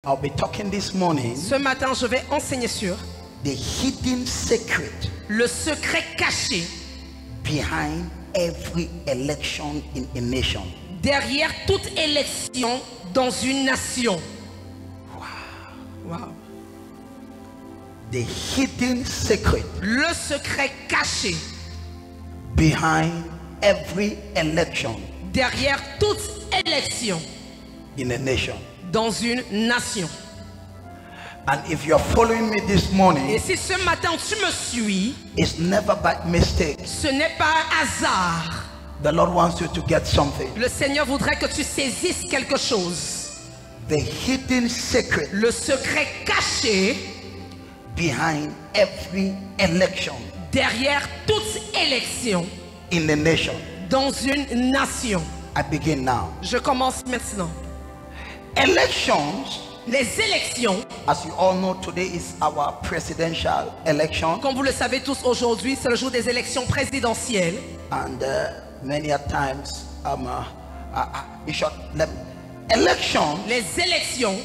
I'll be talking this morning. Ce matin, je vais enseigner sur the hidden secret, le secret caché behind every election in a nation. Derrière toute élection dans une nation. Wow. The hidden secret, le secret caché behind every election derrière toute élection in a nation. Dans une nation. And if you are following me this morning, et si ce matin tu me suis, it's never by mistake. Ce n'est pas un hasard. The Lord wants you to get something. Le Seigneur voudrait que tu saisisses quelque chose. The hidden secret, le secret caché behind every election derrière toute élection in a nation. Dans une nation. I begin now. Je commence maintenant. Elections, les élections, as you all know, today is our presidential election. Comme vous le savez tous, aujourd'hui c'est le jour des élections présidentielles. And many a times, elections, les élections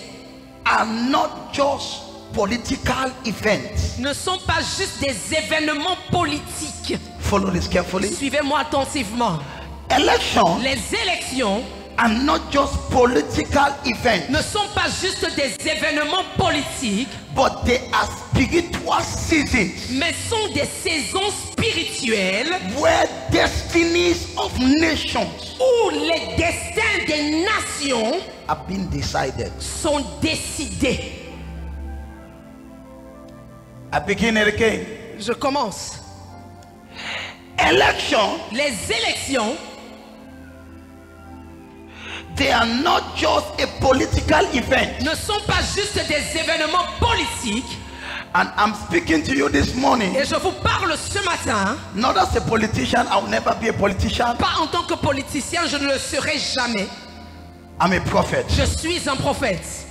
are not just political events. Ne sont pas juste des événements politiques. Follow this carefully. Suivez-moi attentivement. Elections, les élections and not just political events. Ne sont pas juste des événements politiques, but they are spiritual seasons. Mais sont des saisons spirituelles where destinies of nations, où les destins des nations have been decided. Sont décidés. I begin it again. Je commence. Elections, les élections, they are not just a political event. Ne sont pas juste des événements politiques. And I'm speaking to you this morning. Et je vous parle ce matin. Not as a politician, I will never be a politician. Pas en tant que politicien, je ne le serai jamais. I'm a prophet. Je suis un prophète.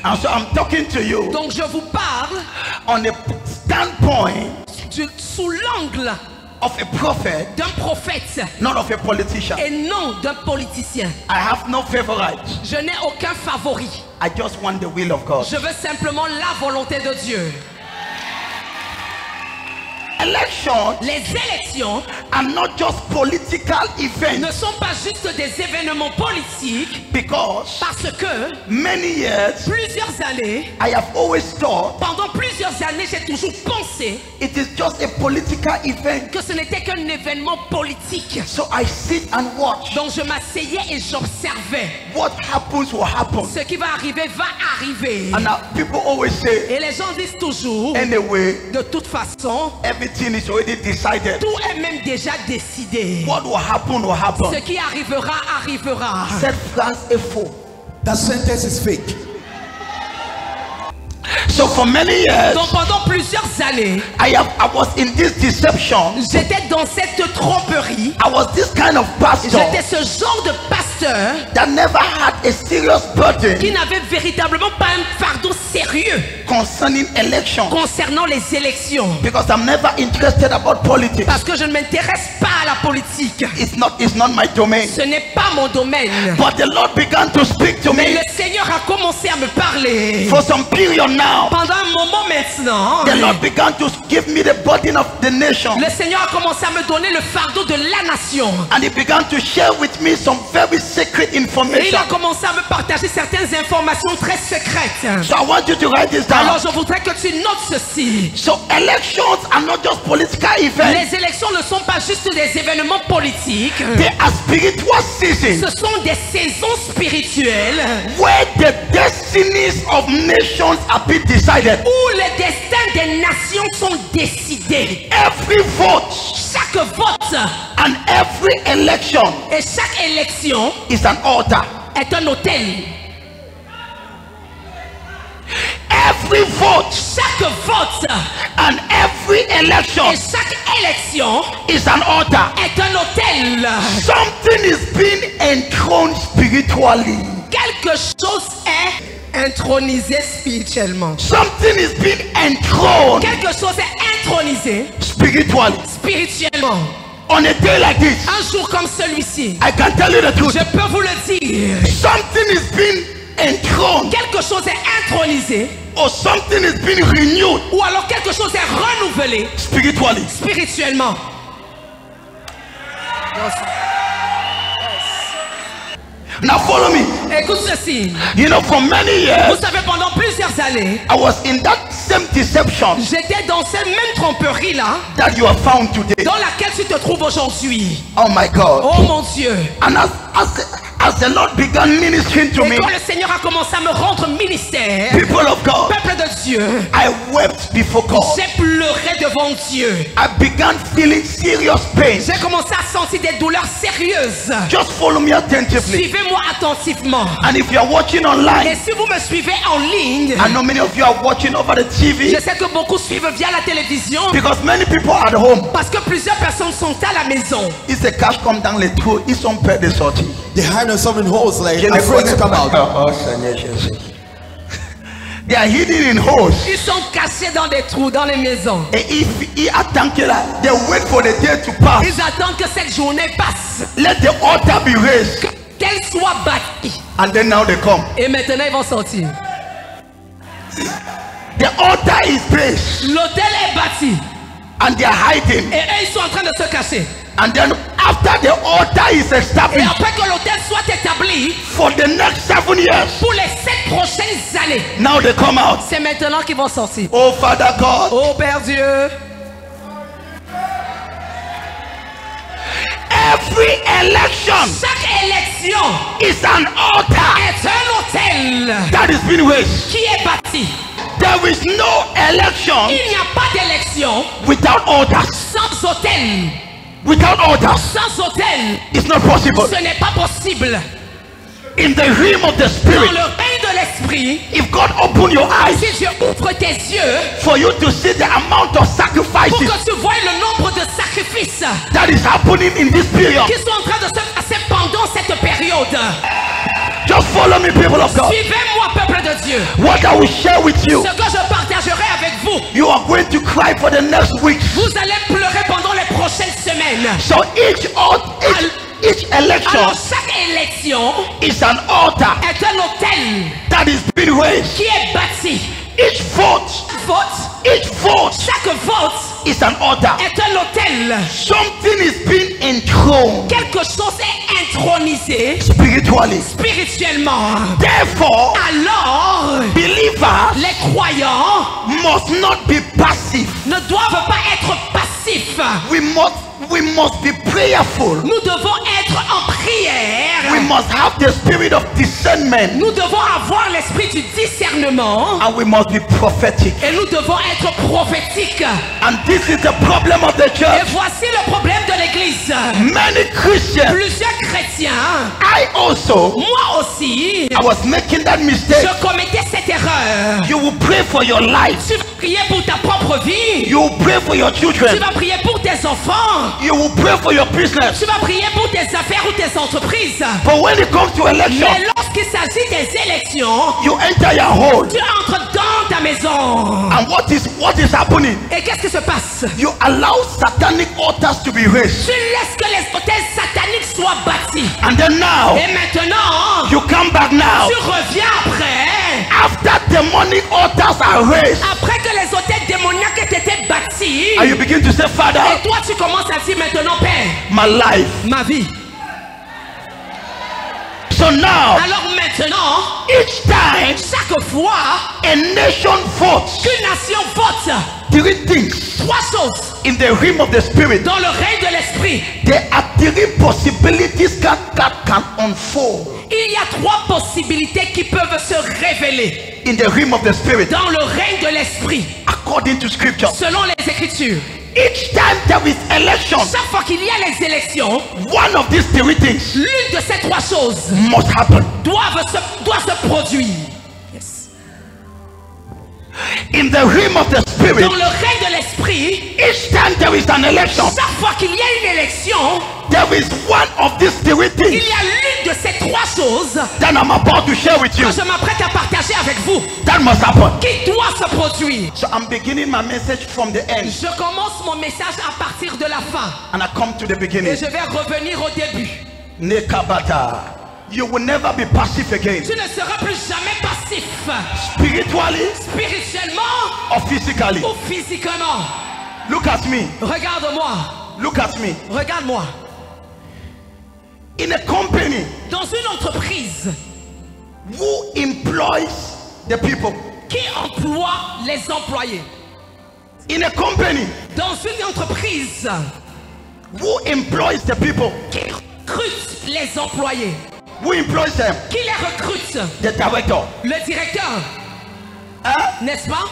And so I'm talking to you. Donc je vous parle on a standpoint sous l'angle of a prophet, d'un prophète, not of a politician. Et non d'un politicien. I have no favorite. Je n'ai aucun favori. I just want the will of God. Je veux simplement la volonté de Dieu. Elections, les élections are not just political events. Ne sont pas juste des événements politiques. Because parce que many years, plusieurs années, I have always thought, pendant plusieurs années, j'ai toujours pensé, it is just a political event. Que ce n'était qu'un événement politique. So I sit and watch. Donc je m'asseyais et j'observais. What happens will happen. Ce qui va arriver va arriver. And now people always say, et les gens disent toujours, anyway, de toute façon, everything is already decided. Tout est même déjà décidé. What will happen will happen. Ce qui arrivera arrivera. Cette phrase est faux. That sentence is fake. So for many years, donc pendant plusieurs années, I was in this deception. J'étais dans cette tromperie. I was this kind of pastor. J'étais ce genre de pasteur that never had a serious burden. Qui n'avait véritablement pas un fardeau sérieux concerning elections. Concernant les élections. Because I'm never interested about politics. Parce que je ne m'intéresse pas à la politique. It's not my domain. Ce n'est pas mon domaine. But the Lord began to speak to Mais me. le Seigneur a commencé à me parler. For some period now. Pendant un moment maintenant. The Lord began to give me the burden of the nation. Le Seigneur a commencé à me donner le fardeau de la nation. And he began to share with me some very secret information. Et il a commencé à me partager certaines informations très secrètes. So I want you to write this down. Alors je voudrais que tu notes ceci. So elections are not just political events. Les élections ne sont pas juste des événements politiques. They are spiritual seasons. Ce sont des saisons spirituelles. Where the destinies of nations have been decided. Où les destins des nations sont décidés. Every vote. Chaque vote. And every election. Et chaque élection. Is an altar. Est un autel. Every vote, chaque vote, and every election, et chaque élection, is an altar. Est un autel. Something is being enthroned spiritually. Quelque chose est intronisé spirituellement. Something is being enthroned. Quelque chose est intronisé spiritually. Spirituellement. On a day like this, un jour comme celui-ci, I can tell you the truth. Je peux vous le dire. Something is being enthroned, quelque chose est intronisé, or something is being renewed ou alors quelque chose est renouvelé spiritually. spirituellement. Now follow me. Écoute ceci. You know, for many years, Vous savez, pendant plusieurs années, I was in that same deception j'étais dans cette même tromperie là, that you are found today. dans laquelle tu te trouves aujourd'hui. Oh my God. Oh mon Dieu. And as the Lord began ministering to Et me, quand le Seigneur a commencé à me rendre ministère, people of God, peuple de Dieu, I wept before God. j'ai pleuré devant Dieu. I began feeling serious pain. J'ai commencé à sentir des douleurs sérieuses. Just follow me attentively. Suivez-moi attentivement. And if you are watching Et online, si vous me suivez en ligne, I know many of you are watching over the TV je sais que beaucoup suivent via la télévision, because many people are at home. parce que plusieurs personnes sont à la maison. It's a cash come down the throat. It's on pay the sortie. They hide themselves in holes like afraid to come out. They are hidden in holes. Ils sont cachés dans des trous, dans les maisons. And if he attack you, they wait for the day to pass. Ils attendent que cette journée passe, Let the altar be raised. qu'elle soit bâtie. And then now they come. Et maintenant, ils vont sortir. The altar is raised. L'hôtel est bâti. And they are hiding. Et eux, ils sont en train de se cacher. And then after the altar is Et established, après que l'hôtel soit établi, for the next 7 years, pour les 7 prochaines années, now they come out. c'est maintenant qu'ils vont sortir. Oh Father God, Oh Père Dieu, every election chaque élection is an altar est un hôtel that is being raised. qui est bâti. There is no election Il n'y a pas d'élection without altars. sans hôtel. Without altars, Sans hôtel, it's not possible. ce n'est pas possible. In the realm of the Dans spirit, le règne de l'esprit, if God open your eyes si Dieu ouvre tes yeux for you to see the amount of pour sacrifices que tu vois le nombre de sacrifices that is happening in this period, qui sont en train de se passer pendant cette période, just follow me, people of God. suivez-moi, peuple de Dieu. What I will share with you, Ce que je partagerai avec vous, you are going to cry for the next week. vous allez pleurer pendant les prochaines semaines. So each election Alors chaque élection is an altar est un hôtel that is being raised. qui est bâti. Each vote Chaque vote is an altar. est un hôtel. Something is being enthroned Quelque chose est intronisé spiritually. spirituellement. Therefore, Alors, believers les croyants must not be passive. ne doivent pas être passifs. We must be prayerful. Nous devons être en prière. We must have the spirit of discernment, Nous devons avoir l'esprit du discernement. and we must be prophetic. Et nous devons être prophétiques. And this is the problem of the Et church. voici le problème de l'église. Many Christians, Plusieurs chrétiens, I also, moi aussi, I was making that mistake. je commettais cette erreur. You will pray for your life. Tu vas prier pour ta propre vie. You will pray for your Tu children. vas prier pour tes enfants. You will pray for your business. Tu vas prier pour tes affaires ou tes entreprises. But when it comes to election, Mais lorsqu'il s'agit des élections, you enter your home. tu entres dans ta maison. And what is happening? Et qu'est-ce qui se passe? You allow satanic altars to be raised. Tu laisses que les hôtels sataniques soient bâtis. And then now, Et maintenant, you come back now. tu reviens après. After demonic altars are raised, Après que les hôtels démoniaques aient été bâtis. and you begin to say, Father, Et toi, tu commences à dire maintenant, Père, my life. ma vie. So now, Alors maintenant, each time chaque fois a nation votes, qu'une nation vote, 3 things 3 choses in the realm of the spirit. dans le règne de l'esprit. There are 3 possibilities that can unfold Il y a 3 possibilités qui peuvent se révéler in the realm of the spirit, dans le règne de l'esprit, according to scripture. selon les Écritures. Each time there is election, Chaque fois qu'il y a les élections, one of these 3 things l'une de ces 3 choses must happen. doit se produire. Yes. In the realm of the spirit, Dans le règne de l'esprit, each time there is an election, chaque fois qu'il y a une élection, there is one of these 3 il things y a l'une de ces 3 choses that I'm about to share with you que je m'apprête à partager avec vous, that must happen. qui doit se produire. So I'm beginning my message from the end Je commence mon message à partir de la fin and I come to the et beginning. je vais revenir au début. Nekabata. you will never be passive again. Tu ne seras plus jamais passif. Spiritually Spirituellement or physically. ou physiquement. Look at me. Regarde-moi. Look at me. Regarde-moi. In a company, Dans une entreprise, who employs the people? qui emploie les employés? In a company, Dans une entreprise, who employs the people? qui recrute les employés? Who employs them? Qui les recrute? The director. Le directeur, Huh? n'est-ce pas?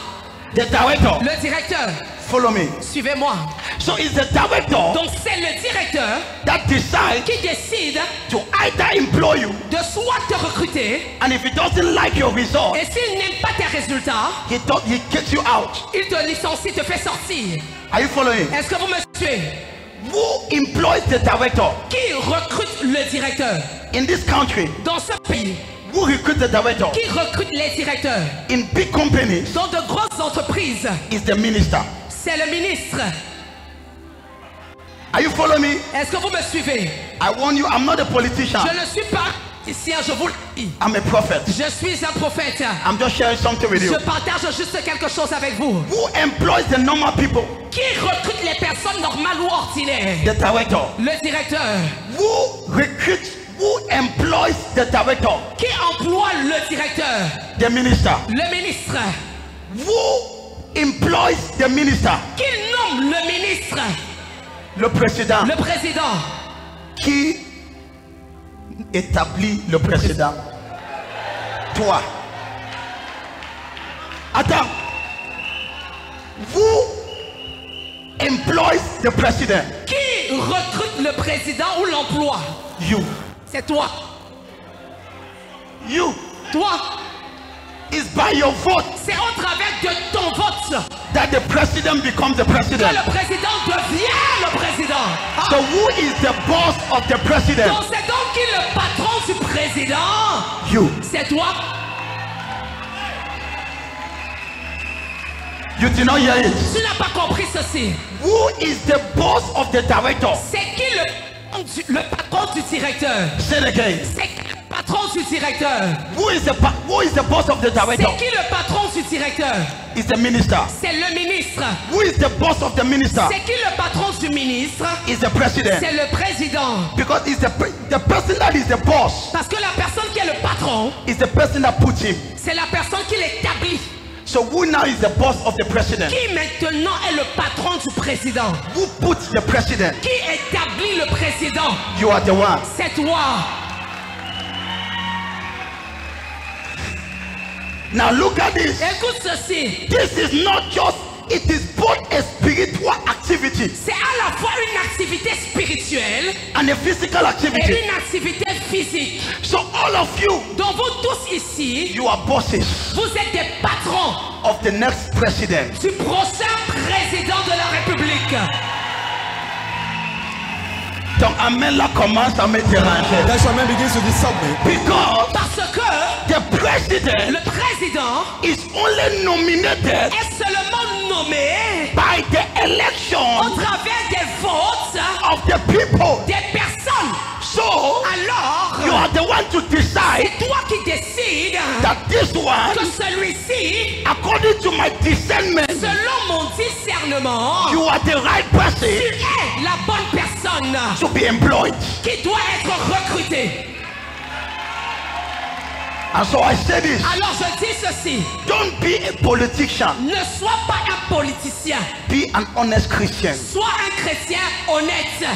The director. Le directeur. Follow me. Suivez-moi. So it's the director Donc c'est le directeur that decides qui décide to either employ you, de soit te recruter, and if he doesn't like your result, et s'il n'aime pas tes résultats, he kicks you out. il te licencie, te fait sortir. Are you following? Est-ce que vous me suivez? Who employs the director? Qui recrute le directeur? In this country, Dans ce pays, who recruits the director? qui recrute les directeurs? In big companies, Dans de grosses entreprises, is the minister. c'est le ministre. Are you following me? Est-ce que vous me suivez? I warn you, I'm not a politician. Je ne suis pas politicien, je vous le dis. I'm a prophet. Je suis un prophète. I'm just sharing something with you. Je partage juste quelque chose avec vous. Who employs the normal people? Qui recrute les personnes normales ou ordinaires? The director. Le directeur. Who employs the director? Qui emploie le directeur? The minister. Le ministre. Who employs the minister? Qui nomme le ministre? Le président. Le président. Qui établit le président? Toi. Attends. Who employs the president? Qui recrute le président ou l'emploi? You. C'est toi. You. Toi. It's by your vote C'est au travers de ton vote that the president becomes the que president. le président devient le président. Ah. So who is the boss of the president? Donc c'est donc qui le patron du président? You. C'est toi. You did not hear it. Tu n'as pas compris ceci. Who is the boss of the director? C'est qui le patron du directeur? Say it again. C'est qui le patron du directeur? Who is the boss of the director? C'est qui le patron du directeur? Is the minister. C'est le ministre. Who is the boss of the minister? C'est qui le patron du ministre? Is the president. C'est le président. Because it's the person that is the boss Parce que la personne qui est le patron, is the person that puts him. c'est la personne qui l'établit. So who now is the boss of the president? Qui maintenant est le patron du président? Who puts the president? Qui établit le président? You are the one. C'est toi. Now look at this. Écoute ceci. This is not just, it is both a spiritual activity C'est à la fois une activité spirituelle and a physical et activity. une activité physique. So all of you, Donc vous tous ici, you are bosses vous êtes des patrons of the next president. du prochain président de la République. Donc Amen là commence à me déranger. That's why man begins to disturb me. Because Parce que the president le président is only nominated est seulement nommé by the au election travers des votes of the people. des personnes. So Alors, you are the one to decide c'est toi qui décides that this one, que celui-ci, according to my discernment, selon mon discernement, you are the right tu person es la bonne personne to be employed. qui doit être recrutée. And so I say this, Alors je dis ceci, don't be a politician, ne sois pas un politicien, be an honest Christian. sois un chrétien honnête.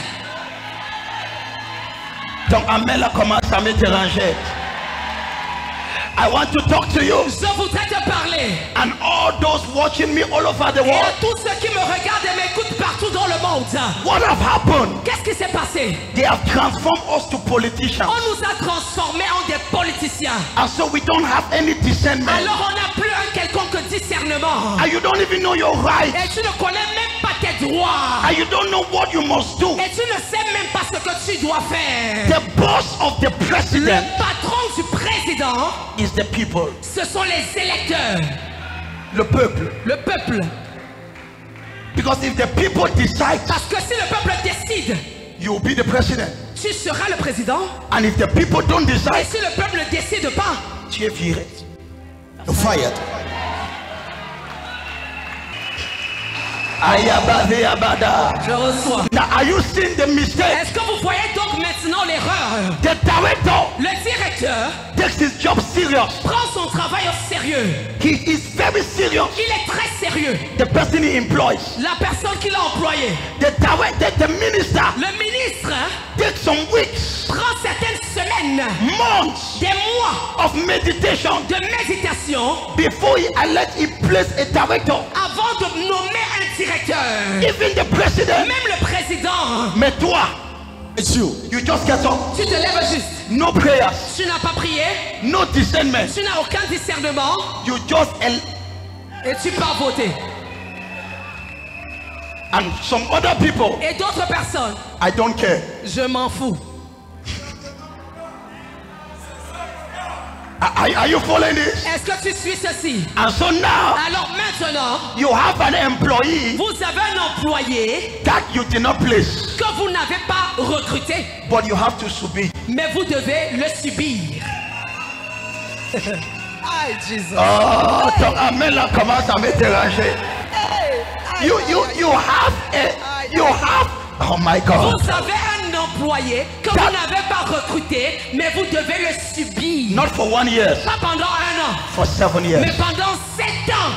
Donc Amen là commence à me déranger. I want to talk to you Je voudrais te parler and all those watching me all over the et à world. tous ceux qui me regardent et m'écoutent partout dans le monde. What have happened? Qu'est-ce qui s'est passé? They have transformed us to politicians. On nous a transformés en des politiciens. And so we don't have any discernment. Alors on n'a plus un quelconque discernement. And you don't even know your rights. Et tu ne connais même pas tes droits. And you don't know what you must do. Et tu ne sais même pas ce que tu dois faire. The boss of the Le president patron du président, is the people. ce sont les électeurs, Le peuple. le peuple. Because if the people decide, Parce que si le peuple décide, you will be the president. tu seras le président. And if the people don't Et decide, si le peuple ne décide pas, tu es viré. You're fired. Ayabade abada. je reçois. Now, are you seeing the mistake? Est-ce que vous voyez donc maintenant l'erreur? The director Le directeur takes his job serious. prend son travail au sérieux. He is very serious. Il est très sérieux. The person he employs, La personne qu'il a employée, the minister, le ministre, takes some weeks, prend certaines semaines, months des mois of meditation de méditation before he place a director. avant de nommer un directeur. Even the president. Même le président, Mais toi, It's you. you just get up. tu te lèves juste. No prayers, Tu n'as pas prié, no discernment. tu n'as aucun discernement You just et tu pars voter. and some other people. Et d'autres personnes, I don't care. je m'en fous. Are you following this? Est-ce que tu suis ceci? And so now Alors maintenant, you have an employee vous avez un employé that you did not place, que vous n'avez pas recruté, but you have to submit. mais vous devez le subir. Aïe, Jesus. Oh, ton amen là commence à me déranger. You have. Oh my God. Vous avez un employé que vous n'avez pas recruté, mais vous devez le subir. Not for 1 year, Pas pendant 1 an, for 7 mais years. pendant 7 ans.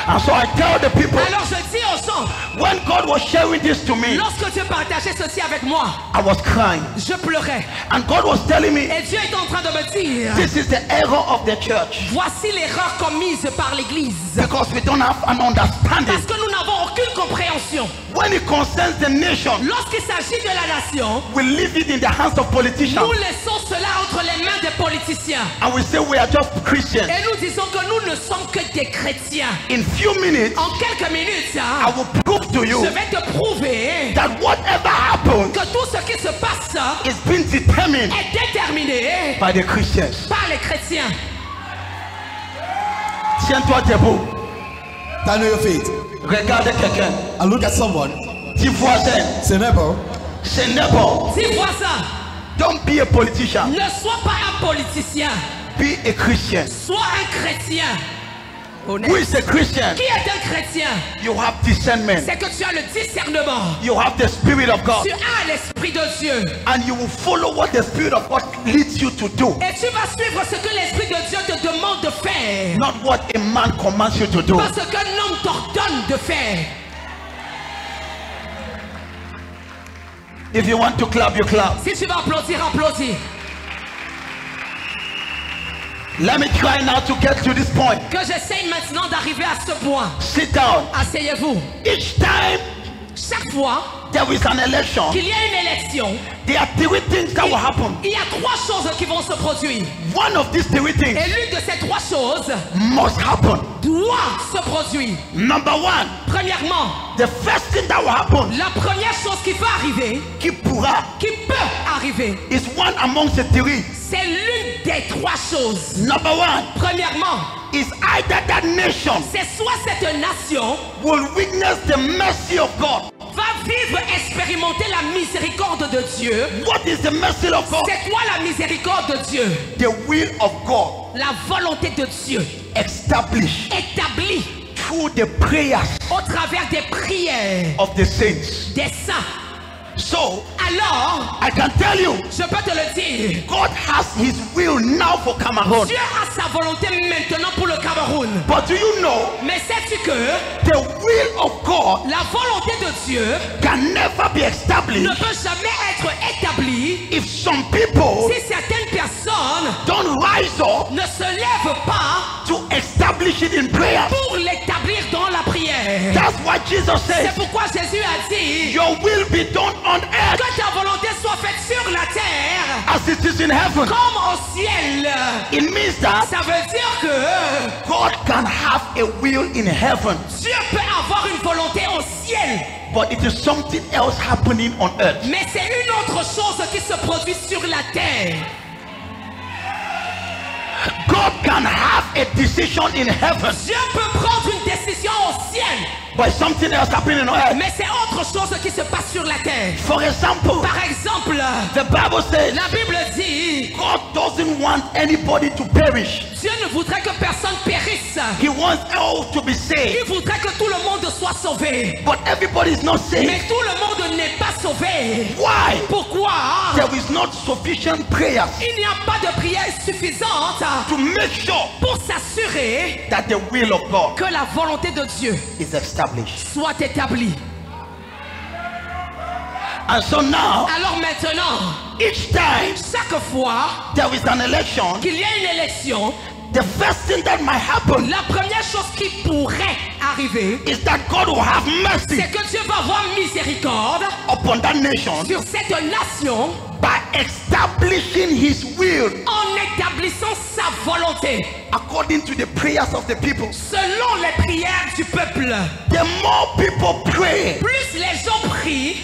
And so I tell the people, Alors je dis aux gens, when God was sharing this to me, lorsque Dieu partageait ceci avec moi, I was crying. je pleurais. And God was telling me, Et Dieu est en train de me dire, this is the error of the church. voici l'erreur commise par l'Église. Because we don't have an understanding. Parce que nous n'avons aucune compréhension. When it concerns the nation, Lorsqu'il s'agit de la nation, we leave it in the hands of politicians. nous laissons cela entre les mains des politiciens. And we say we are just Christians. Et nous disons que nous ne sommes que des chrétiens. In few minutes, En quelques minutes, I will prove to you je vais te prouver that whatever happens que tout ce qui se passe is being determined est déterminé by the Christians. par les chrétiens. Tiens-toi debout. Stand on your feet. Regarde quelqu'un. And look at someone. Dis voisin. Say neighbor. C'est n'importe. Dis-moi ça. Don't be a politician. Ne sois pas un politicien. Be a Christian. Sois un chrétien. Who is a Christian? Qui est un chrétien? You have discernment. C'est que tu as le discernement. You have the Spirit of God. Tu as l'Esprit de Dieu. And you will follow what the Spirit of God leads you to do. Et tu vas suivre ce que l'Esprit de Dieu te demande de faire. Not what a man commands you to do. Pas ce qu'un homme t'ordonne de faire. If you want to clap, you clap. Si tu vas applaudir, applaudis. Let me try now to get to this point. Que j'essaye maintenant d'arriver à ce point. Sit down. Asseyez-vous. Each time Chaque fois there is an election, qu'il y a une élection, there are 3 things that will happen. il y a 3 choses qui vont se produire. One of these 3 Et things l'une de ces 3 choses must happen. doit se produire. Number 1, Premièrement, the first thing that will happen, la première chose qui va arriver, qui pourra, qui peut arriver, is one amongst the 3. c'est l'une des 3 choses. Number 1 Premièrement, is either that nation c'est soit cette nation will witness the mercy of God. va vivre, expérimenter la miséricorde de Dieu. What is the mercy of God? C'est quoi la miséricorde de Dieu? The will of God La volonté de Dieu established établie through the prayers au travers des prières of the saints. des saints. So Alors, I can tell you, je peux te le dire, God has his will now for Cameroon. Dieu a sa volonté maintenant pour le Cameroun. But do you know Mais sais-tu que the will of God la volonté de Dieu can never be ne established peut jamais être établie if some people si certaines personnes don't rise up ne se lèvent pas to establish it in prayer. pour l'établir dans la prière. That's what Jesus C'est said. pourquoi Jésus a dit Your will be done on earth que ta volonté soit faite sur la terre as it is in heaven. comme au ciel. It means that Ça veut dire que God can have a will in heaven, Dieu peut avoir une volonté au ciel, but it is something else happening on earth. mais c'est une autre chose qui se produit sur la terre. God can have a decision in heaven, Dieu peut prendre une décision au ciel, but something else happening on earth. Mais c'est autre chose qui se passe sur la terre. For example, Par exemple, the Bible says la Bible dit, God doesn't want anybody to perish. Dieu ne voudrait que personne périsse. He wants all to be saved. Il voudrait que tout le monde soit sauvé. But everybody is not saved. Mais tout le monde n'est pas sauvé. Why? Pourquoi? There is not sufficient prayer Il n'y a pas de prière suffisante to make sure pour s'assurer that the will of God que la volonté de Dieu is established. soit établie. And so now, Alors maintenant, each time chaque fois there is an election, qu'il y a une élection, the first thing that might happen la première chose qui pourrait arriver, is that God will have mercy c'est que Dieu va avoir miséricorde upon that nation sur cette nation by establishing His will en établissant sa volonté according to the prayers of the people. selon les prières du peuple. The more people pray, Plus les gens prient,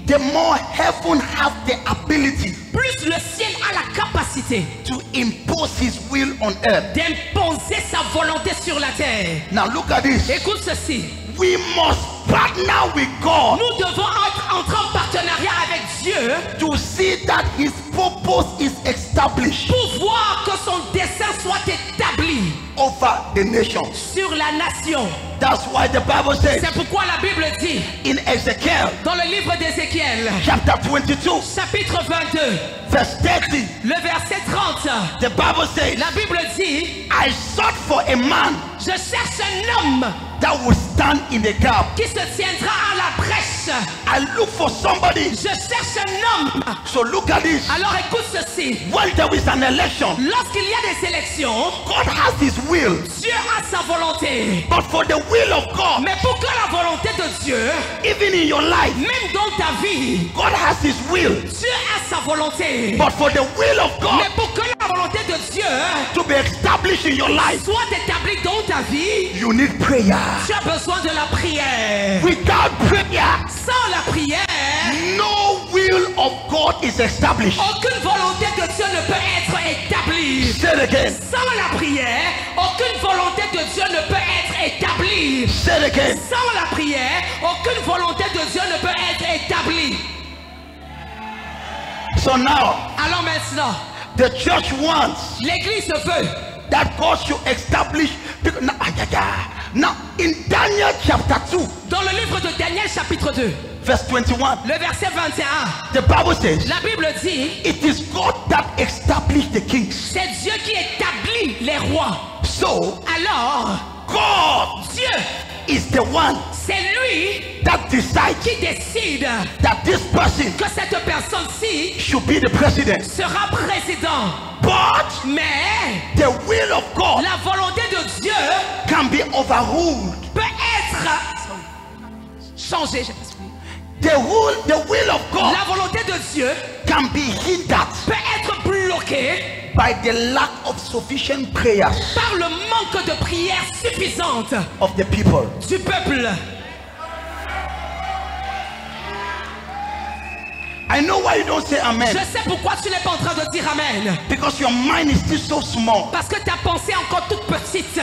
the more heaven have the ability plus le ciel a la capacité to impose His will on earth. d'imposer sa volonté sur la terre. Now look at this. Écoute ceci. We must partner with God Nous devons entrer en partenariat avec Dieu to see that His purpose is established pour voir que son dessein soit établi over the nations. sur la nation. That's why the Bible says C'est pourquoi la Bible dit in Ezekiel dans le livre d'Ézéchiel, chapter 22 chapitre 22, verse 30, le verset 30, the Bible says, la Bible dit, I sought for a man je cherche un homme that would stand in the gap. qui se tiendra à la brèche. I look for somebody. Je cherche un homme. So look at this. Alors écoute ceci. When there is an election, Lorsqu'il y a des élections, God has His will. Dieu a sa volonté. But for the will of God, Mais pour que la volonté de Dieu, even in your life, même dans ta vie, God has His will. Dieu a sa volonté. But for the will of God Mais pour que la volonté de Dieu to be established in your life, soit établie dans ta vie, you need prayer. tu as besoin de la prière. Without prayer, Sans la prière, no will of God is established. aucune volonté de Dieu ne peut être établie. Say it again. Sans la prière, aucune volonté de Dieu ne peut être établie. Say it again. Sans la prière, aucune volonté de Dieu ne peut être établie. So now, Alors maintenant, the church wants l'Église veut that God should establish. Now, in Daniel chapter 2, dans le livre de Daniel chapitre 2, verse 21, le verset 21, the Bible says, la Bible dit, it is God that established the kings. c'est Dieu qui établit les rois. So, Alors, God Dieu, is the one c'est lui that decides qui décide that this person que cette personne-ci should be the president. sera président. But Mais the will of God la volonté de Dieu can be overruled. peut être changée. The will of God La volonté de Dieu can be hindered peut être bloquée by the lack of sufficient prayers par le manque de prière suffisante of the people. du peuple. I know why you don't say Je amen. sais pourquoi tu n'es pas en train de dire amen. Because your mind is still so small. Parce que ta pensée est encore toute petite.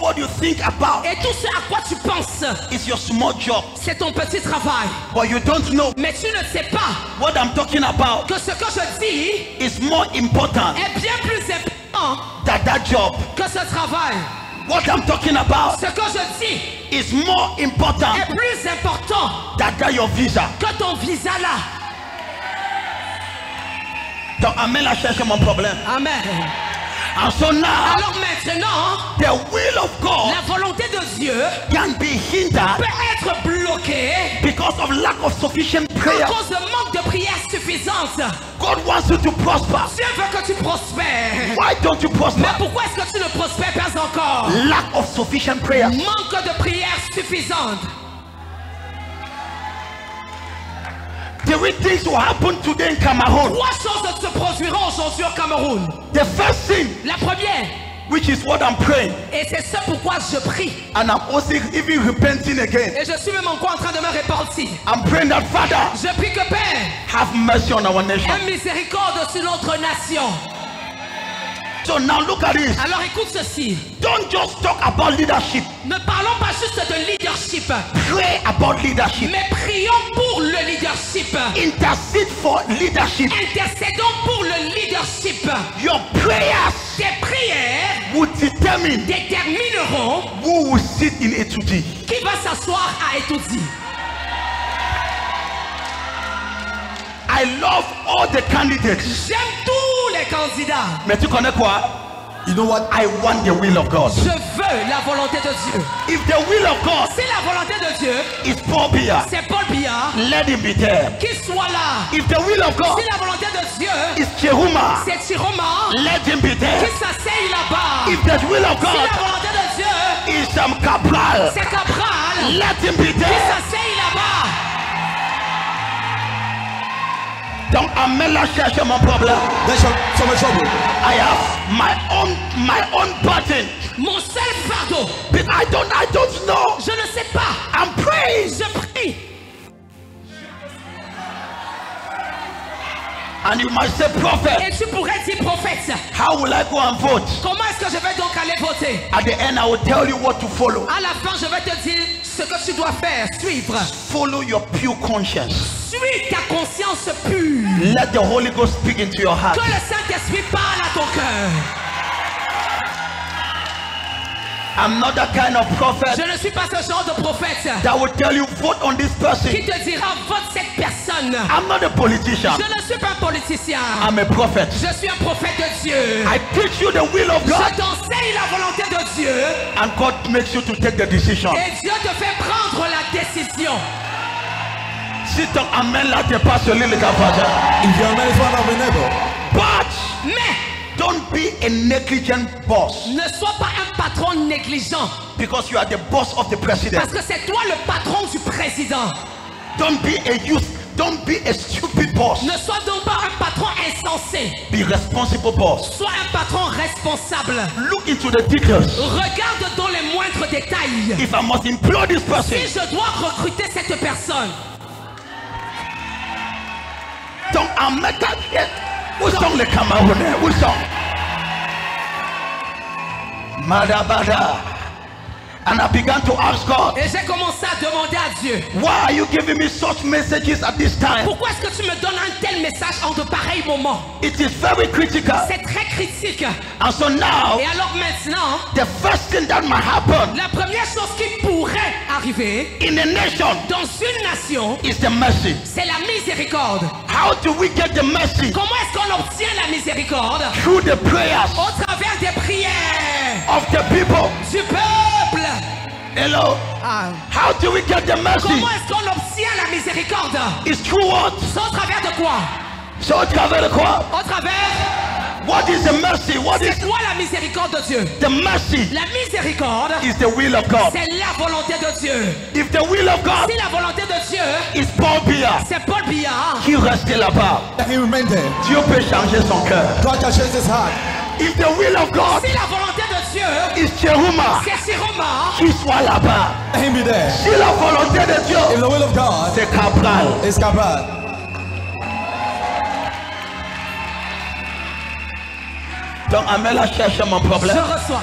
What you think about Et tout ce à quoi tu penses, is your small job. c'est ton petit travail. But you don't know Mais tu ne sais pas what I'm talking about que ce que je dis is more important est bien plus important than that job. que ce travail. What I'm talking about Ce que je dis is more important est plus important than your visa. que ton visa là. Donc, amen, la cherche mon problème. Amen. And so now, Alors maintenant, the will of God la volonté de Dieu can be hindered peut être bloquée because of lack of sufficient prayer. à cause de manque de prière suffisante. God wants you to prosper. Dieu veut que tu prospères. Why don't you prosper? Mais pourquoi est-ce que tu ne prospères pas encore? Lack of sufficient prayer. Manque de prière suffisante. Three things will happen today in Cameroon. Trois choses se produiront aujourd'hui au Cameroun. The first thing, La première, which is what I'm praying, et c'est ce pourquoi je prie, and I'm also even repenting again. et je suis même encore en train de me repentir. I'm praying that Father, Je prie que Père have mercy on our nation. ait miséricorde sur notre nation. So now look at this. Alors écoute ceci. Don't just talk about leadership. Ne parlons pas juste de leadership, Pray about leadership. mais prions pour le leadership. Intercede for leadership. Intercédons pour le leadership. Your prayers Tes prières will determine détermineront who will sit in Etudi. qui va s'asseoir à Etoudi. I love all the candidates. J'aime tous les candidats. Mais tu connais quoi? You know what? I want the will of God. Je veux la volonté de Dieu. If the will of God Si la volonté de Dieu, is Paul Biya, c'est Paul Biya, let him be there. qu'il soit là. If the will of God Si la volonté de Dieu, is Chehuma, c'est Chiroma, let him be there. qu'il s'asseye là-bas. If the will of Si la God volonté de Dieu, is Cabral, c'est Cabral, let him be qu'il there. s'asseye là-bas. Donc Amela cherche mon problème. That's so much trouble. I have my own burden. Mon seul fardeau, But I don't know. je ne sais pas. I'm praying. Je prie. And you might say, prophet, Et tu pourrais dire, prophète, how will I go and vote? comment est-ce que je vais donc aller voter? At the end, I will tell you what to follow. À la fin, je vais te dire ce que tu dois faire, suivre. Follow your pure conscience. Suis ta conscience pure. Let the Holy Ghost speak into your heart. Que le Saint-Esprit parle à ton cœur. I'm not that kind of prophet Je ne suis pas ce genre de prophète that will tell you vote on this person. qui te dira vote cette personne. I'm not a politician. Je ne suis pas un politicien. I'm a prophet. Je suis un prophète de Dieu. I teach you the will of Je God, t'enseigne la volonté de Dieu and God makes you to take the decision. et Dieu te fait prendre la décision. Si ton amen là t'es pas celui le capable. If your man is one of the neighbor, But Mais don't be a negligent boss ne sois pas un patron négligent because you are the boss of the president. parce que c'est toi le patron du président. Don't be a youth. Don't be a stupid boss. Ne sois donc pas un patron insensé. Be responsible boss. Sois un patron responsable. Look into the details. Regarde dans les moindres détails. If I must employ this person, Si je dois recruter cette personne, don't make that. Où sont les Camerounais? Où sont? Madabada. And I began to ask God, et j'ai commencé à demander à Dieu, why are you giving me such messages at this time? pourquoi est-ce que tu me donnes un tel message en de pareils moments? It is very critical. C'est très critique. And so now, Et alors maintenant, the first thing that might happen la première chose qui pourrait arriver in a nation dans une nation, is the mercy. c'est la miséricorde. How do we get the mercy? Comment est-ce qu'on obtient la miséricorde? Through the prayers Au travers des prières of the people. du peuple. Hello? Ah. How do we get the mercy? Comment est-ce qu'on obtient la miséricorde? It's through what? C'est au travers de quoi? So au travers de quoi? Au travers, What is the mercy? What is c'est quoi la miséricorde de Dieu? the mercy? La miséricorde, Is the will of God. c'est la volonté de Dieu. If the will of God Si la volonté de Dieu, is Paul Biya, c'est Paul Biya, qui reste là-bas, let him remain there. Dieu peut changer son cœur. God can change his heart. If the will of God si la volonté de Dieu, is Chehuma, c'est Siroma, qui soit là-bas. Let him be there. Si la volonté de Dieu, If the will of God c'est Cabral. is Kabad, Donc Amela cherche mon je problème. reçois.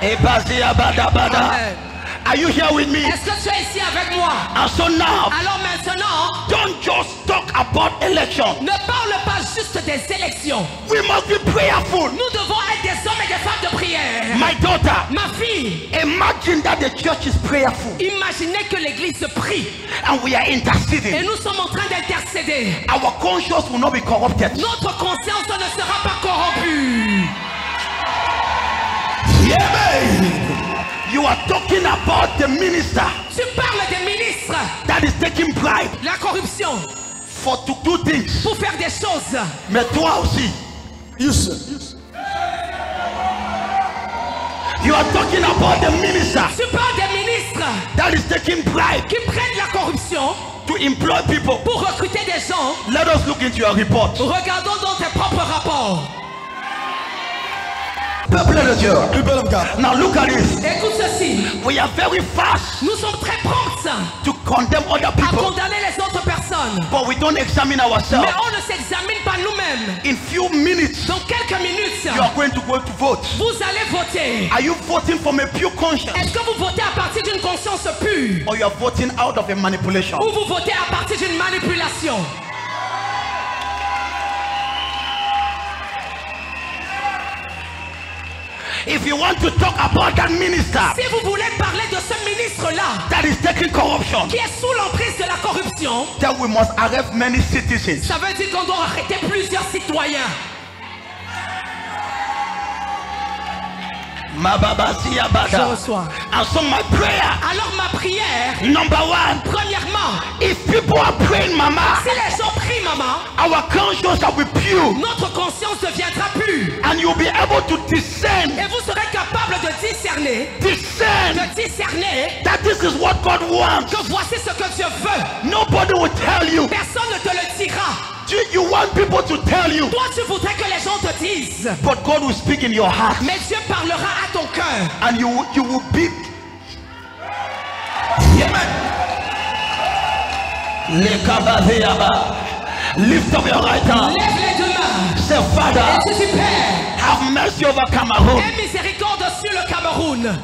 Et basé à Badabada. Amen. Are you here with me? Est-ce que tu es ici avec moi? And so now, Alors maintenant, don't just talk about election. ne parle pas juste des élections. We must be prayerful. Nous devons être des hommes et des femmes de prière. My daughter, Ma fille, imagine that the church is prayerful imaginez que l'église prie and we are et interceding. nous sommes en train d'intercéder. Our conscience will not be corrupted. Notre conscience ne sera pas corrompue. Yeah, man. You are talking about the minister Tu parles des ministres, that is taking bribe la corruption, to do things. pour faire des choses. Mais toi aussi, you should. you are talking about the minister Tu parles des ministres that is taking bribe qui prennent la corruption to employ people. pour recruter des gens. Let us look into your report. Regardons dans tes propres rapports. Peuple de Dieu. People of God. Now look at this. Écoute ceci. We are very fast Nous sommes très prompts to condemn other à people, condamner les autres personnes. but we don't examine Mais ourselves. on ne s'examine pas nous-mêmes. In few minutes, Dans quelques minutes, you are going to go to vote. vous allez voter. Are you voting from a pure conscience, Est-ce que vous votez à partir d'une conscience pure or you are voting out of a manipulation? ou vous votez à partir d'une manipulation? If you want to talk about that minister Si vous voulez parler de ce ministre-là that is taking corruption, qui est sous l'emprise de la corruption, then we must arrest many citizens. ça veut dire qu'on doit arrêter plusieurs citoyens. Je reçois. And so my prayer, Alors ma prière, number one, premièrement, if people are praying, Mama, si les gens prient, maman, our conscience shall be pure, notre conscience deviendra pure. and you'll be able to discern, Et vous serez capable de discerner that this is what God wants. que voici ce que Dieu veut. Nobody will tell you. Personne ne te le dira. You want people to tell you, Toi, tu voudrais que les gens te disent. but God will speak in your heart, Mais Dieu parlera à ton cœur. and you will be. Lift up your right hand. Lève les deux mains. Say, Father, Et tu dis, Père, have mercy over Cameroon. aie miséricorde sur le Cameroun.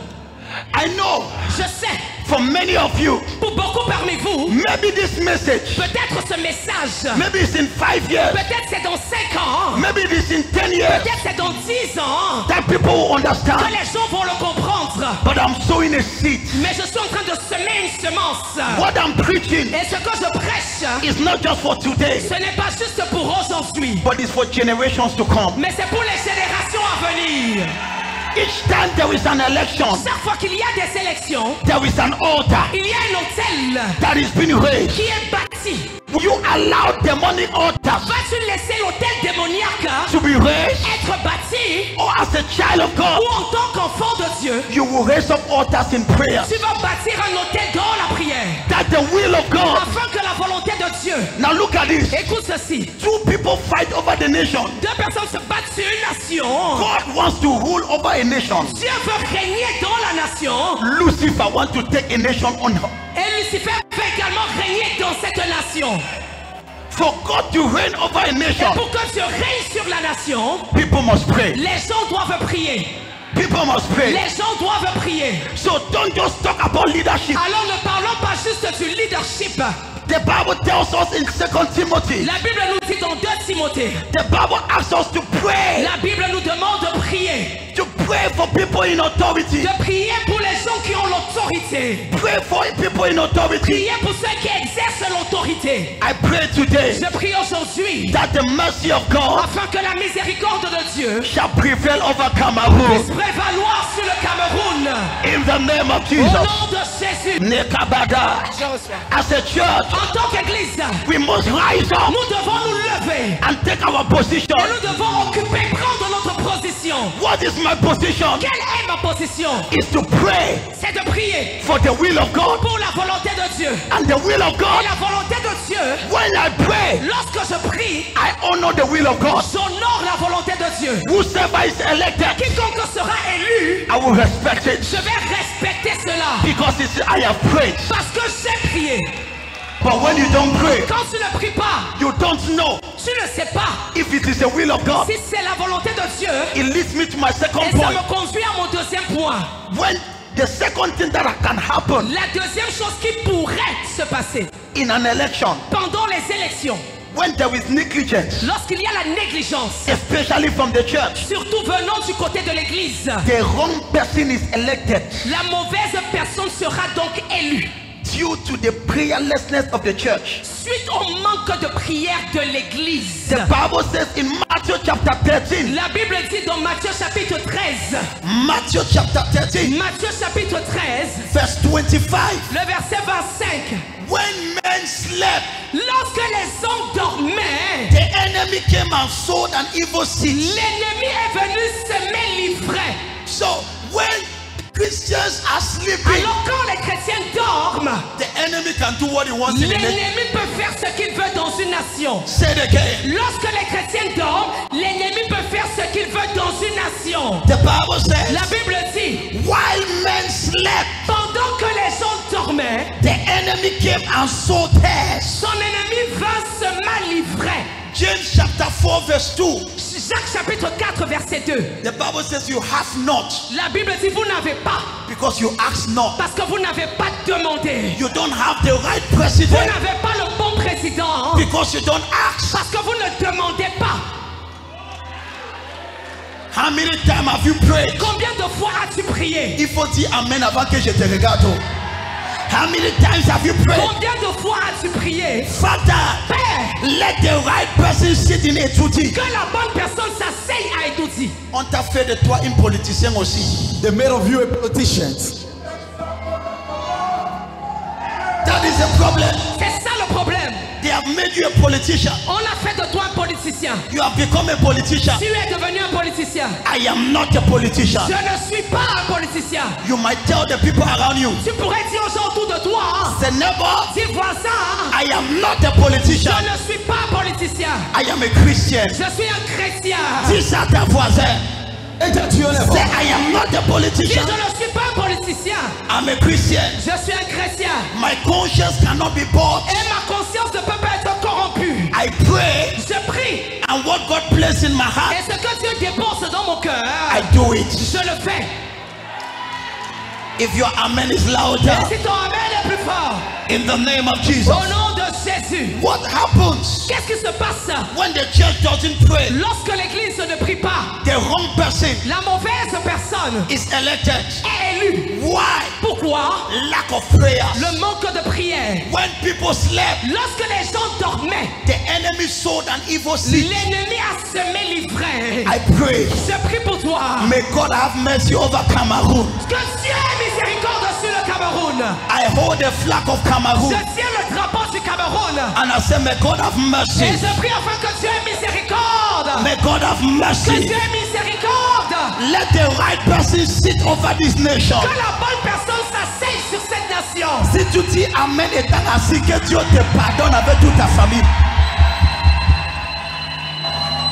I know Je sais, for many of you, pour beaucoup parmi vous, maybe this message, peut-être ce message, maybe it's in 5 years, peut-être c'est dans 5 ans, maybe it's in 10 years, peut-être c'est dans 10 ans, that people will que understand. les gens vont le comprendre. But I'm sowing a seed. Mais je suis en train de semer une semence. What I'm preaching Et ce que je prêche, is not just for today, ce n'est pas juste pour aujourd'hui, but it's for generations to come. mais c'est pour les générations à venir. Each time there is an election, Chaque fois qu'il y a des élections, there is an altar il y a un autel that is being raised. qui est bâti. Will you allow demonic altars Vas-tu laisser l'autel démoniaque to be raised? être bâti, Or as a child of God, ou en tant qu'enfant de Dieu, you will raise up altars in prayer, tu vas bâtir un autel dans la prière, that the will of God. afin que la volonté de Dieu. Now look at this. Écoute ceci. Two people fight over the nation. Deux personnes se battent sur une nation. God wants to rule over a nation. Dieu veut régner dans la nation. Lucifer wants to take a nation on her. Et Lucifer veut également régner dans cette nation. For God to reign over a Et nation, pour que Dieu règne sur la nation, people must pray. les gens doivent prier. People must pray. Les gens doivent prier. So don't just talk about leadership. Alors ne parlons pas juste du leadership. The Bible tells us in 2 Timothy, La Bible nous dit dans 2 Timothée, the Bible asks us to pray. la Bible nous demande de prier. To pray for people in authority. De prier pour les gens qui ont l'autorité. Pray for people in authority. Prier pour ceux qui exercent l'autorité. I pray today Je prie aujourd'hui that the mercy of God afin que la miséricorde de Dieu shall prevail over Cameroon. puisse prévaloir sur le Cameroun. In the name of Au Jesus. nom de Jésus. Nekabada. Je reçois. As a church, En tant qu'église, we must rise up nous devons nous lever. and take our position. Et nous devons occuper, prendre notre position. What is my position? Quelle est ma position? Is to pray C'est de prier for the will of God. pour la volonté de Dieu. And the will of Et God, la volonté de Dieu, when I pray, lorsque je prie, I honor the will of God. j'honore la volonté de Dieu. Whosoever is elected, Quiconque sera élu, I will respect it je vais respecter cela. because it's I have prayed. Parce que j'ai prié. But when you don't pray, Quand tu ne pries pas, you don't know tu ne sais pas if it is the will of God. si c'est la volonté de Dieu. It leads me to my second Et ça point. me conduit à mon deuxième point. When the second thing that can happen La deuxième chose qui pourrait se passer in an election, pendant les élections, when there is negligence, lorsqu'il y a la négligence, especially from the church, surtout venant du côté de l'église, the wrong person is elected la mauvaise personne sera donc élue. due to the prayerlessness of the church. Suite au manque de prière de l'église. The Bible says in Matthew chapter 13, La Bible dit dans Matthieu chapitre 13, Matthew chapter 13, Matthieu chapitre 13, verse 25, le verset 25, when men slept, lorsque les hommes dormaient, the enemy came and sowed an evil seed. l'ennemi est venu semer l'ivraie. So when Christians are sleeping, Alors quand les chrétiens dorment, the enemy can do what he wants in the nation. l'ennemi peut faire ce qu'il veut dans une nation. Say it again. Lorsque les chrétiens dorment, l'ennemi peut faire ce qu'il veut dans une nation. The Bible La says, Bible dit, while men slept, pendant que les gens dormaient, the came and sold her. Son ennemi vint se malivrer. James chapter 4 verse 2. Jacques chapitre 4 verset 2. The Bible says you have not La Bible dit vous n'avez pas because you ask not. parce que vous n'avez pas demandé. You don't have the right Vous president n'avez pas le bon président because you don't ask. parce que vous ne demandez pas. How many times have you prayed? Combien de fois as-tu prié? Il faut dire amen avant que je te regarde. How many times have you prayed? Combien de fois as-tu prié? Father, Père, let the right person sit in Etuti. que la bonne personne s'asseye à Étouti. On t'a fait de toi un politicien aussi. They made of you a politician. That is the problem. C'est ça le problème. They have made you a politician. On a fait de toi un politicien. You have become a politician. Tu es devenu un politicien. I am not a politician. Je ne suis pas un politicien. You might tell the people around you, Tu pourrais dire aux gens autour de toi, say neighbor, dis voisin, I am not a je politician. ne suis pas un politicien. I am a Christian. Je suis un chrétien. Dis ça à ta voisin. Et that to your Say level. I am not a Si je politician. ne suis pas un politicien, I'm a Christian. je suis un chrétien. My conscience cannot be bought. Et ma conscience ne peut pas être corrompue. I pray, Je prie. and what God placed in my Et heart, ce que Dieu dépose dans mon cœur, I do it. je le fais. If your amen is Et louder, si ton amen est plus fort, in the name of Jesus. au nom de Jésus, What happens qu'est-ce qui se passe when the church doesn't pray? lorsque l'église ne prie pas? The wrong person La mauvaise personne is elected. est élue. Why? Pourquoi? Lack of prayers. Le manque de prière. When people slept, Lorsque les gens dormaient, the enemy sowed an evil seed. l'ennemi a semé l'ivraie. I pray, Je prie pour toi. may God have mercy over Cameroon. Que Dieu ait miséricorde sur le Cameroun. I hold the flag of Cameroon, Je tiens le drapeau du Cameroun. and I say, may God have Et mercy. je prie afin que Dieu ait miséricorde. May God have Que mercy. Dieu ait miséricorde. Let the right person sit over this nation. Que la bonne personne s'asseye sur cette nation. Si tu dis amen étant assis, que Dieu te pardonne avec toute ta famille.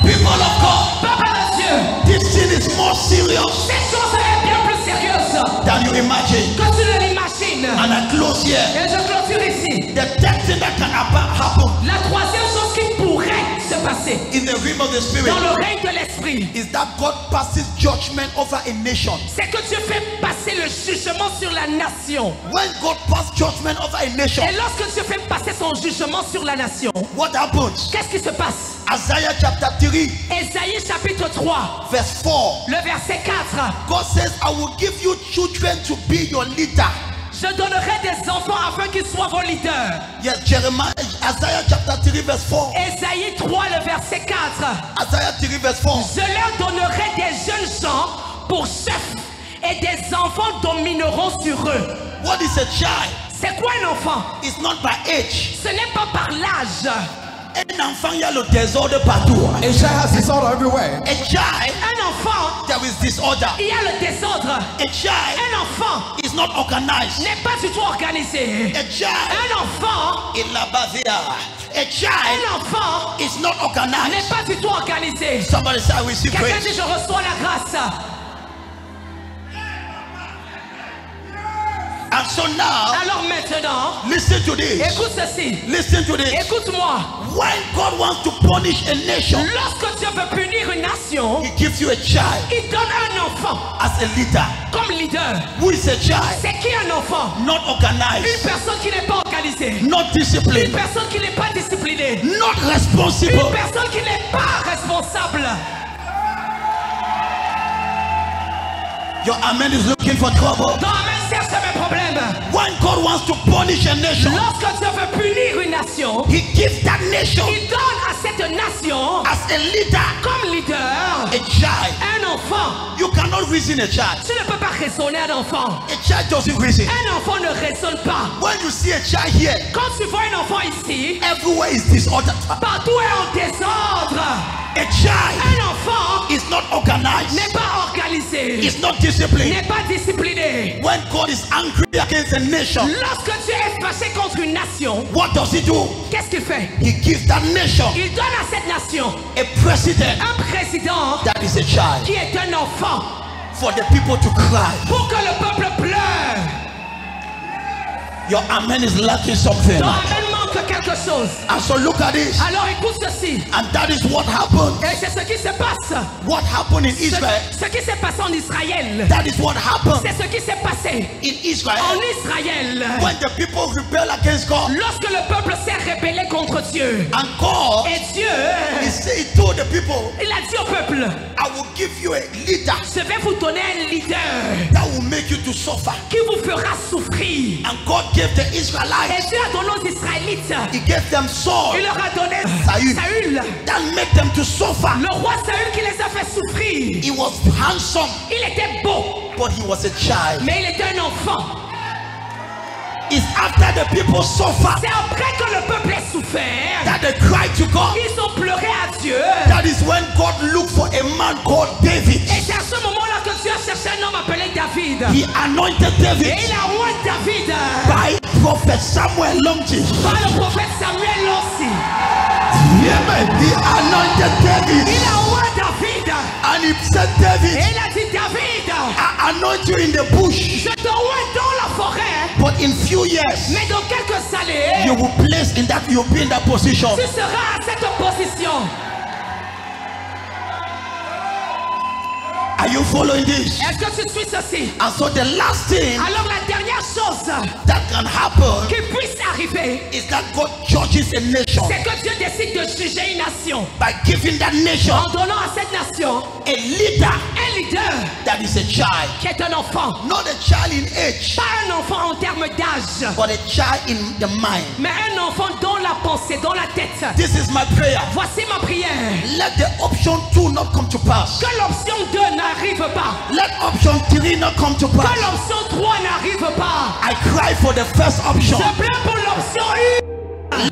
People of God, Peuple de Dieu, this sin is more serious cette chose est bien plus sérieuse than you imagine. que tu ne l'imagines. And I close here. Et je clôture ici. The third thing that can happen La troisième chose qui pourrait se passer in the realm of the spirit dans le règne de l'esprit, is that God passes judgment over a nation. c'est que Dieu fait passer le jugement sur la nation. When God passes judgment over a nation, Et lorsque Dieu fait passer son jugement sur la nation, what happens? qu'est-ce qui se passe? Isaiah chapter 3 Ésaïe chapitre 3, verse 4. le verset 4. God says, I will give you children to be your leader. Je donnerai des enfants afin qu'ils soient vos leaders. Yes, Isaiah chapter 3 verse 4. Ésaïe 3, le verset 4. Isaiah 3 verse 4. Je leur donnerai des jeunes gens pour chefs et des enfants domineront sur eux. What is a child? C'est quoi un enfant? It's not by age. Ce n'est pas par l'âge. Un enfant, il y a le désordre partout. A child has disorder everywhere. A child, Un enfant, there is disorder. il y a le désordre. A child Un enfant is not organized. n'est pas du tout organisé. A child Un enfant, is la bavia. A child un enfant is not n'est organized. pas du tout organisé. Somebody say, I will see Quelqu'un grace. dit je reçois la grâce. And so now, Alors maintenant, listen to this. écoute ceci. Listen to this. Écoute-moi. When God wants to punish a nation, Lorsque Dieu veut punir une nation, He gives you a child il donne un enfant as a leader. comme leader. Who is a child? C'est qui un enfant? Not Une organized, personne qui n'est pas organisée. not Une disciplined, personne qui n'est pas disciplinée. not responsible. Une personne qui n'est pas responsable. Your amen is looking for trouble. Dans la même cherche mes problèmes. When God wants to punish a nation, Lorsque Dieu veut punir une nation, He gives that nation il donne à cette nation as a leader comme leader a child. un enfant. You cannot reason a child. Tu ne peux pas raisonner un enfant. A child doesn't reason. Un enfant ne raisonne pas. When you see a child here, Quand tu vois un enfant ici, everywhere is disorder. partout est en désordre. A child Un enfant is not organized. n'est pas organisé, It's not disciplined. n'est pas discipliné. When God is angry against a nation, Lorsque Dieu est fâché contre une nation, what does He do? qu'est-ce qu'il fait? He gives that nation Il donne à cette nation a president un président that is a child qui est un enfant for the people to cry. pour que le peuple pleure. Your amen is lacking something. Ton amen manque quelque chose. And so look at this. Alors écoute ceci. And that is what happened. Et c'est ce qui se passe. What happened in Israel? Ce qui s'est passé en Israël. That is what happened C'est ce qui s'est passé in Israel. en Israël. When the people rebel against God. Lorsque le peuple s'est rébellé contre Dieu. And God, Et Dieu, he told the people, il a dit au peuple, I will give you a leader je vais vous donner un leader that will make you to suffer. qui vous fera souffrir. And God gave the Et Israelites, Dieu a donné aux Israélites, he gave them Saul il leur a donné Saül. Saül, that made them to suffer. le roi Saül qui les a fait souffrir. He was handsome, Il était beau, but he was a child. mais il était un enfant. It's after the people suffer C'est après que le peuple ait souffert, that they cried to God. ils ont pleuré à Dieu. That is when God looked for a man called David. Et c'est à ce moment-là que Dieu a cherché un homme appelé David. He anointed Et David il a oint David by prophet Samuel Longji. par le prophète Samuel aussi. Yeah, man. He anointed David. Il a oint David. And he said, Et David, il a dit, David, I anoint you in the bush. je te oint dans la forêt. But in few years, Mais dans quelques années, you will place in that, you'll be in that position. tu seras à cette position. Are you following this? Est-ce que tu suis ceci? And so the last thing Alors la dernière chose that can happen qui puisse arriver, is that God judges a nation c'est que Dieu décide de juger une nation by giving that nation en donnant à cette nation a leader un leader that is a child. qui est un enfant. Not a child in age, Pas un enfant en termes d'âge, but a child in the mind. mais un enfant dans la pensée, dans la tête. This is my prayer. Voici ma prière. Let the option 2 not come to pass. Que l'option 2 n'arrive pas. Let option 3 not come to Que pass. l'option 3 n'arrive pas. I cry for the first option. Je plains pour l'option 1.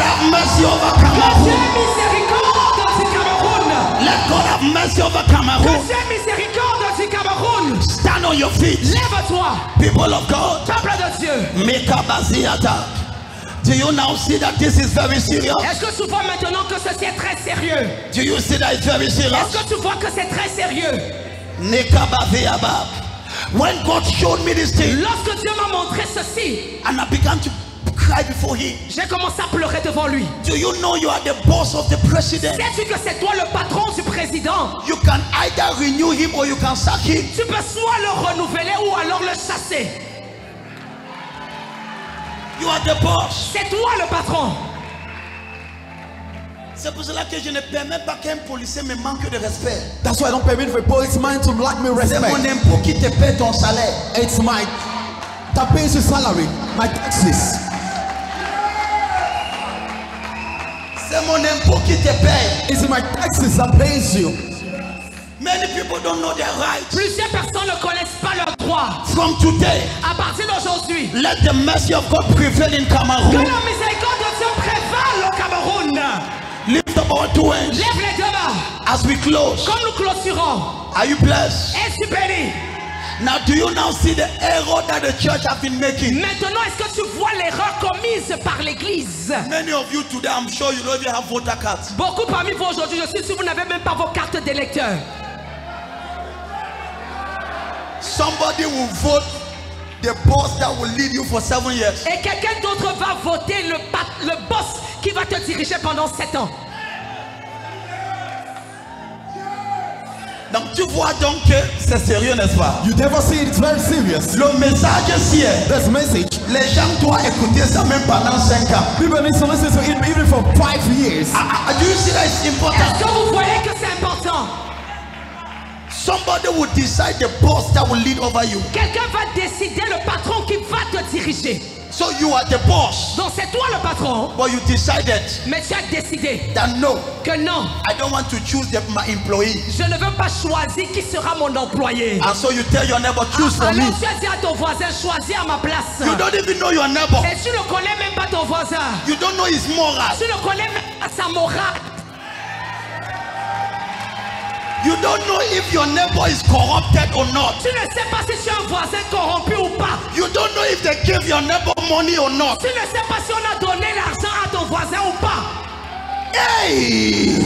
Have mercy over Que Cameroon. Dieu ait miséricorde du Cameroun. Let God have mercy over Que Cameroon. Dieu ait miséricorde du Cameroun. Stand on your feet. Lève-toi, People of God. peuple de Dieu. Make a baziata. Do you now see that this is very serious? Est-ce que tu vois maintenant que ceci est très sérieux? Do you see that it's very serious? Est-ce que tu vois que c'est très sérieux? Nekabaviaba. When God showed me this thing Lorsque Dieu m'a montré ceci, and I began to cry before him. j'ai commencé à pleurer devant lui. Do you know you are the boss of the president? Sais-tu que c'est toi le patron du président? You can either renew him or you can sack him. Tu peux soit le renouveler ou alors le chasser. You are the boss. C'est toi le patron. C'est pour cela que je ne permets pas qu'un policier me manque de respect. That's why I don't permit for a policeman to lack me C'est mon respect. impôt qui te paie ton salaire. It's my that pays your salary, my taxes. C'est mon impôt qui te paie. It's my taxes that pays you. Many people don't know their rights. Plusieurs personnes ne connaissent pas leurs droits. From today, À partir d'aujourd'hui, let the mercy of God prevail in que Cameroon. la miséricorde de Dieu prévale au Cameroun. Lift up our two hands Lève les deux mains. as we close. Comme nous clôturons. Are you blessed? Es-tu béni? Now, do you now see the error that the church have been making? Maintenant, est-ce que tu vois l'erreur commise par l'église? Many of you today, I'm sure you don't even have voter cards. Beaucoup parmi vous aujourd'hui, je suis sûr que vous n'avez même pas vos cartes d'électeurs. Somebody will vote the boss that will lead you for 7 years. Et quelqu'un d'autre va voter le boss qui va te diriger pendant 7 ans. Donc tu vois donc que c'est sérieux, n'est-ce pas? You never see it, it's very serious. Le message ici est, This message, les gens doivent écouter ça même pendant 5 ans. people need to listen to it even for 5 years. Do you see that it's Est-ce important? que vous voyez que c'est important? Somebody will decide the boss that will lead over you. Quelqu'un va décider le patron qui va te diriger. So you are the boss, Donc c'est toi le patron, but you decided mais tu as décidé that no, que non, I don't want to choose my employee. je ne veux pas choisir qui sera mon employé. And so you tell your neighbor, choose for me. Alors tu as dit à ton voisin, choisis à ma place. You don't even know your neighbor. Et tu ne connais même pas ton voisin. You don't know his moral. Tu ne connais même pas sa morale. You don't know if your neighbor is corrupted or not. Tu ne sais pas si tu as un voisin corrompu ou pas. You don't know if they give your neighbor money or not. Tu ne sais pas si on a donné l'argent à ton voisin ou pas. Hey!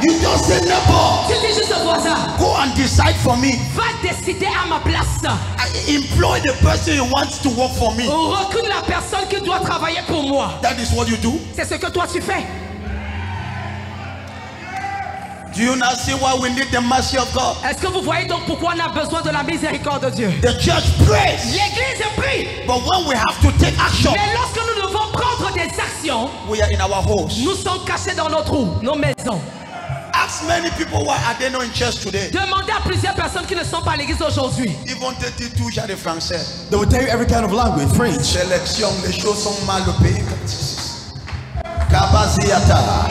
You just say neighbor. Tu dis juste voisin. Go and decide for me. Va décider à ma place. I employ the person who wants to work for me. Recrute la personne qui doit travailler pour moi. That is what you do. C'est ce que toi tu fais. Do you not see why we need the mercy of God? Est-ce que vous voyez donc pourquoi on a besoin de la miséricorde de Dieu? The church prays. L'église prie. But when we have to take action, Mais lorsque nous devons prendre des actions, we are in our house. nous sommes cachés dans nos trous, nos maisons. Ask many people why are they not in church today. Demandez à plusieurs personnes qui ne sont pas à l'église aujourd'hui. Ils vont te dire tout genre de français. They will tell you every kind of language, French. Sélection, les choses sont mal au pays. Kabaziata.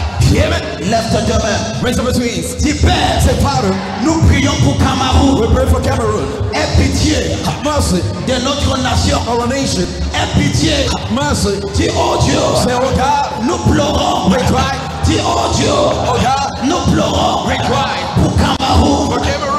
Lève tes deux mains. Raise up your hands. Dis Père, Say, Father, nous prions pour Cameroun. we pray for Cameroon. Aie pitié Have mercy de notre nation. on our nation. Aie pitié. Have mercy. Dis oh Dieu, Say, oh God, nous pleurons. we cry. Dis oh Dieu, Oh God, nous pleurons we cry pour Cameroun. for Cameroon.